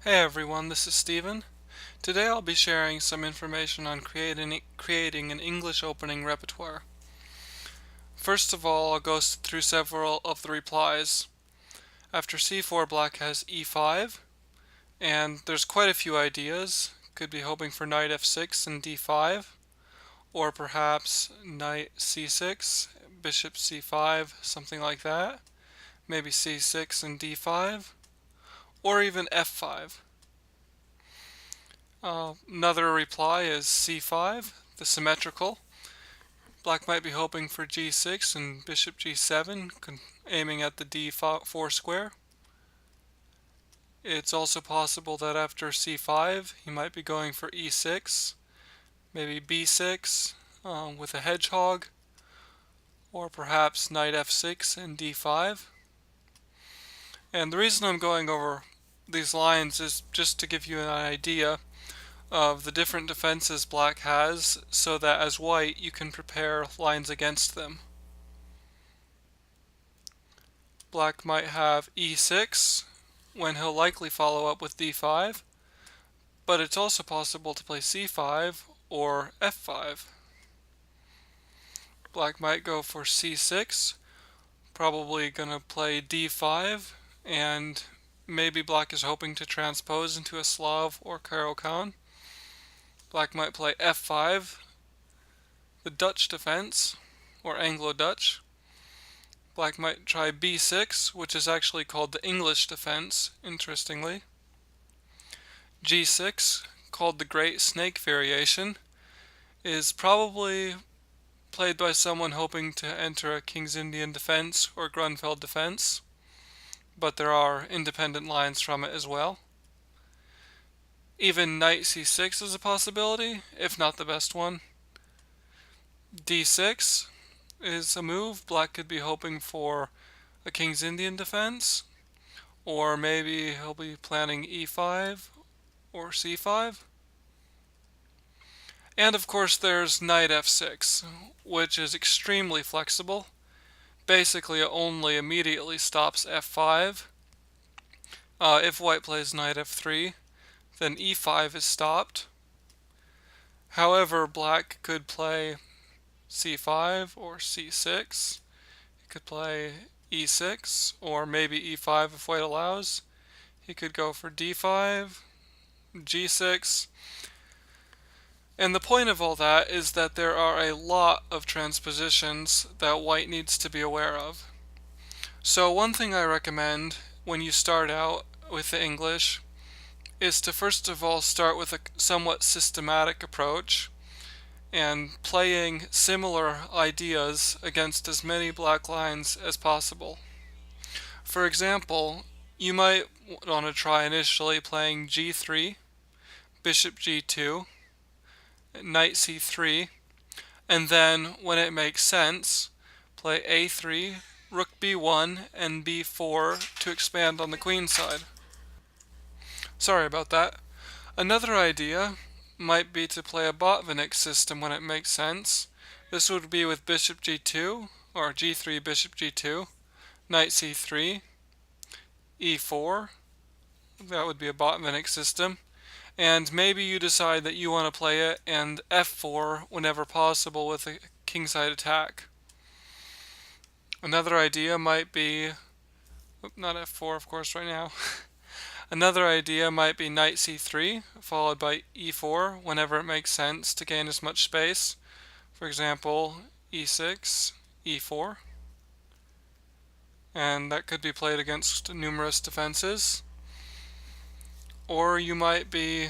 Hey everyone, this is Steven. Today I'll be sharing some information on creating an English opening repertoire. First of all, I'll go through several of the replies. After c4, black has e5, and there's quite a few ideas. Could be hoping for knight f6 and d5, or perhaps knight c6, bishop c5, something like that. Maybe c6 and d5, or even f5. Another reply is c5, the symmetrical. Black might be hoping for g6 and bishop g7, aiming at the d4 square. It's also possible that after c5, he might be going for e6, maybe b6 with a hedgehog, or perhaps knight f6 and d5. And the reason I'm going over these lines is just to give you an idea of the different defenses black has, so that as white you can prepare lines against them. Black might have e6 when he'll likely follow up with d5, but it's also possible to play c5 or f5. Black might go for c6, probably gonna play d5, and maybe black is hoping to transpose into a Slav or Caro-Kann. Black might play f5, the Dutch defense, or Anglo-Dutch. Black might try b6, which is actually called the English defense, interestingly. g6, called the Great Snake Variation, is probably played by someone hoping to enter a King's Indian defense or Grunfeld defense, but there are independent lines from it as well. Even knight c6 is a possibility, if not the best one. d6 is a move. Black could be hoping for a King's Indian defense, or maybe he'll be planning e5 or c5. And of course there's knight f6, which is extremely flexible. Basically it only immediately stops f5. If white plays knight f3, then e5 is stopped. However, black could play c5 or c6. He could play e6 or maybe e5 if white allows. He could go for d5, g6. And the point of all that is that there are a lot of transpositions that white needs to be aware of. So one thing I recommend when you start out with the English is to first of all start with a somewhat systematic approach and playing similar ideas against as many black lines as possible. For example, you might want to try initially playing g3, bishop g2, knight c3, and then when it makes sense, play a3, rook b1, and b4 to expand on the queen side. Sorry about that. Another idea might be to play a Botvinnik system when it makes sense. This would be with bishop g2, or g3 bishop g2, knight c3, e4. That would be a Botvinnik system. And maybe you decide that you want to play it and f4 whenever possible with a kingside attack. Another idea might be, not f4 of course right now. Another idea might be knight c3 followed by e4 whenever it makes sense to gain as much space. For example, e6, e4. And that could be played against numerous defenses. Or you might be,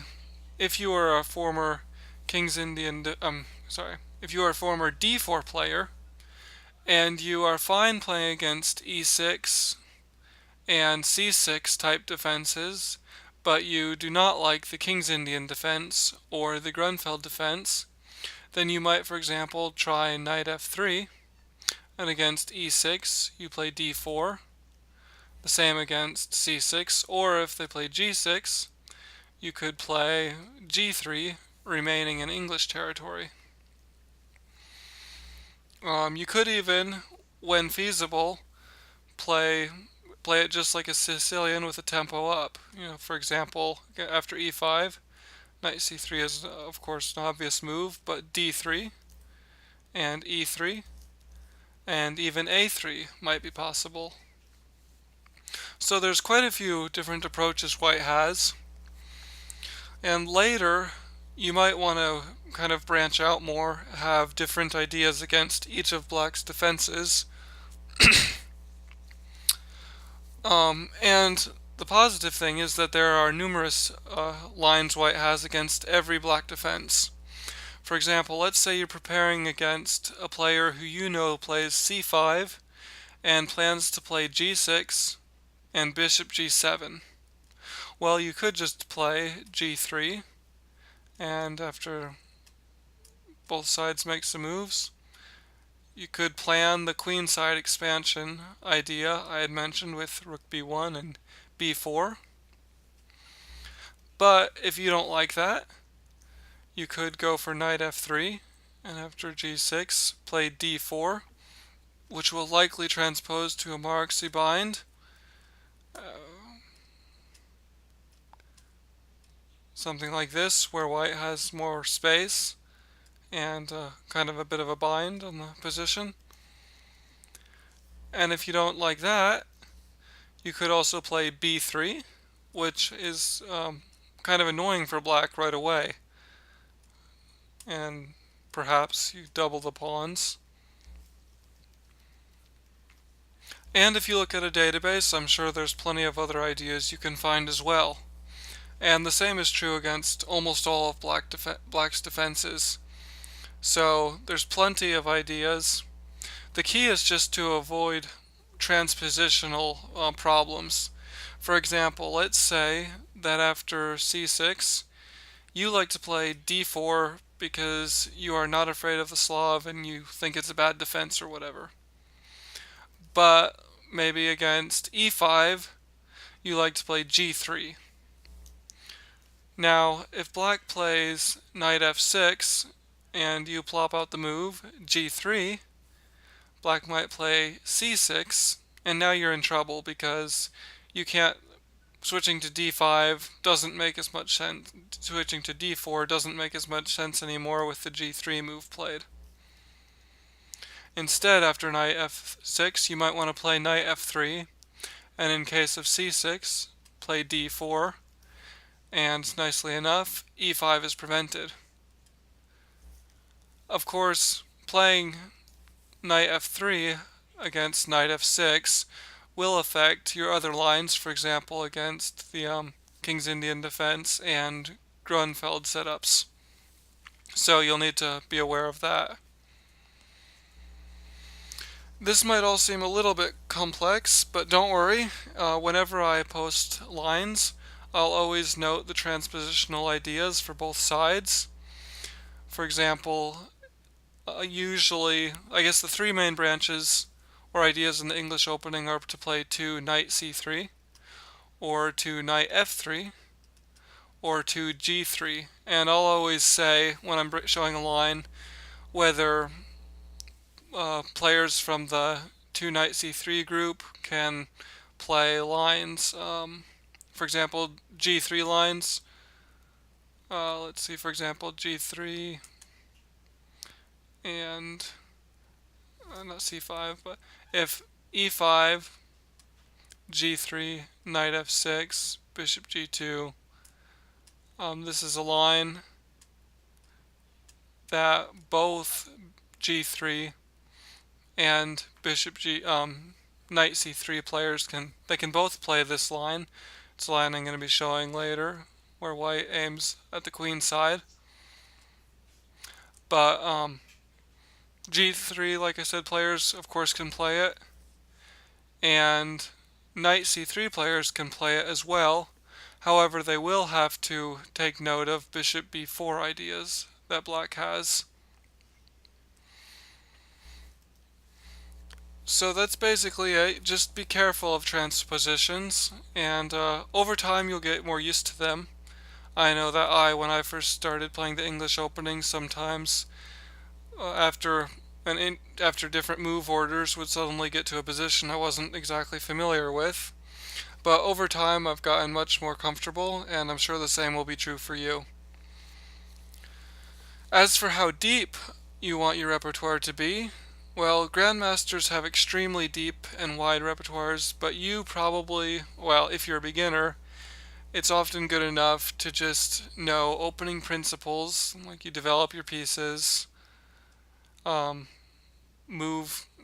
if you are a former King's Indian, if you are a former d4 player, and you are fine playing against e6 and c6 type defenses, but you do not like the King's Indian defense or the Grunfeld defense, then you might, for example, try knight f3, and against e6 you play d4, the same against c6, or if they play g6, you could play g3, remaining in English territory. You could even, when feasible, play play it just like a Sicilian with a tempo up. For example, after e5, knight c3 is of course an obvious move, but d3 and e3 and even a3 might be possible. So there's quite a few different approaches white has, and later you might want to kind of branch out more, have different ideas against each of black's defenses. And the positive thing is that there are numerous lines white has against every black defense. For example, let's say you're preparing against a player who you know plays c5 and plans to play g6 and bishop g7. Well, you could just play g3, and after both sides make some moves, you could plan the queenside expansion idea I had mentioned with rook b1 and b4. But if you don't like that, you could go for knight f3, and after g6 play d4, which will likely transpose to a Marxy bind. Something like this, where white has more space and kind of a bit of a bind on the position. And if you don't like that, you could also play b3, which is kind of annoying for black right away. And perhaps you double the pawns. And if you look at a database, I'm sure there's plenty of other ideas you can find as well. And the same is true against almost all of black's defenses. So there's plenty of ideas. The key is just to avoid transpositional problems. For example, let's say that after c6, you like to play d4 because you are not afraid of the Slav and you think it's a bad defense or whatever. But maybe against e5, you like to play g3. Now, if black plays knight f6 and you plop out the move g3, black might play c6, and now you're in trouble because you can't. Switching to d5 doesn't make as much sense. Switching to d4 doesn't make as much sense anymore with the g3 move played. Instead, after knight f6, you might want to play knight f3, and in case of c6, play d4, and nicely enough, e5 is prevented. Of course, playing knight f3 against knight f6 will affect your other lines, for example, against the King's Indian defense and Grunfeld setups. So you'll need to be aware of that. This might all seem a little bit complex, but don't worry. Whenever I post lines, I'll always note the transpositional ideas for both sides. For example, usually, I guess the three main branches or ideas in the English opening are to play to knight c3, or to knight f3, or to g3. And I'll always say, when I'm showing a line, whether players from the to knight c3 group can play lines, for example, g3 lines. Let's see, for example, g3 and not c5, but if e5, g3, knight f6, bishop g2, this is a line that both g3 and knight c3 players can both play this line. It's a line I'm going to be showing later, where white aims at the queen side. But g3, like I said, players of course can play it, and knight c3 players can play it as well. However, they will have to take note of bishop b4 ideas that black has. So that's basically it. Just be careful of transpositions, and over time you'll get more used to them. I know that when I first started playing the English opening, sometimes after and after different move orders would suddenly get to a position I wasn't exactly familiar with. But over time I've gotten much more comfortable, and I'm sure the same will be true for you. As for how deep you want your repertoire to be, well, grandmasters have extremely deep and wide repertoires, but you probably, well, if you're a beginner, it's often good enough to just know opening principles, like you develop your pieces, um,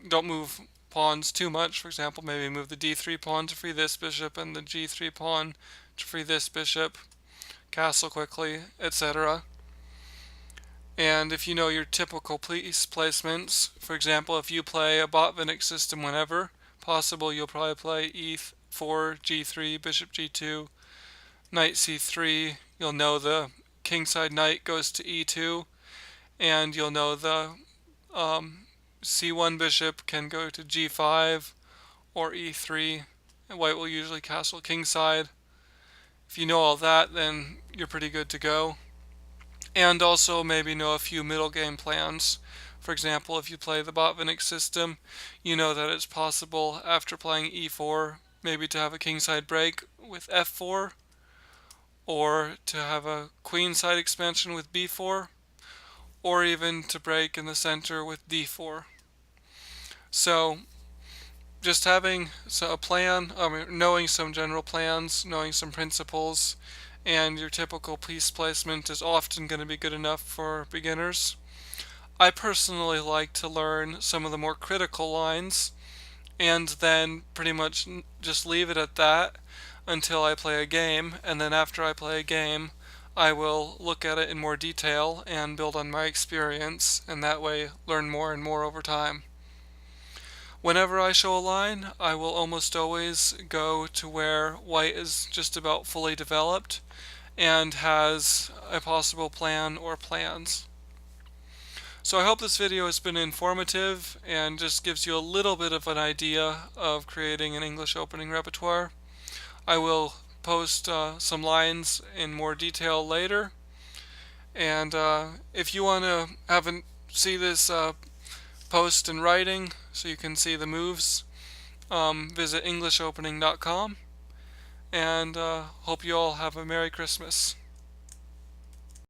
don't move pawns too much. For example, maybe move the d3 pawn to free this bishop and the g3 pawn to free this bishop, castle quickly, etc. And if you know your typical piece placements, for example, if you play a Botvinnik system whenever possible, you'll probably play e4, g3, bishop g2, knight c3. You'll know the kingside knight goes to e2, and you'll know the c1 bishop can go to g5 or e3, and white will usually castle kingside. If you know all that, then you're pretty good to go. And also maybe know a few middle game plans. For example, if you play the Botvinnik system, you know that it's possible after playing e4 maybe to have a kingside break with f4, or to have a queenside expansion with b4, or even to break in the center with d4. So just having a plan, knowing some general plans, knowing some principles, and your typical piece placement is often going to be good enough for beginners. I personally like to learn some of the more critical lines and then pretty much just leave it at that until I play a game, and then after I play a game I will look at it in more detail and build on my experience, and that way learn more and more over time. Whenever I show a line, I will almost always go to where white is just about fully developed and has a possible plan or plans. So I hope this video has been informative and just gives you a little bit of an idea of creating an English opening repertoire. I will post some lines in more detail later, and if you want to see this post in writing so you can see the moves, visit englishopening.com, and hope you all have a Merry Christmas.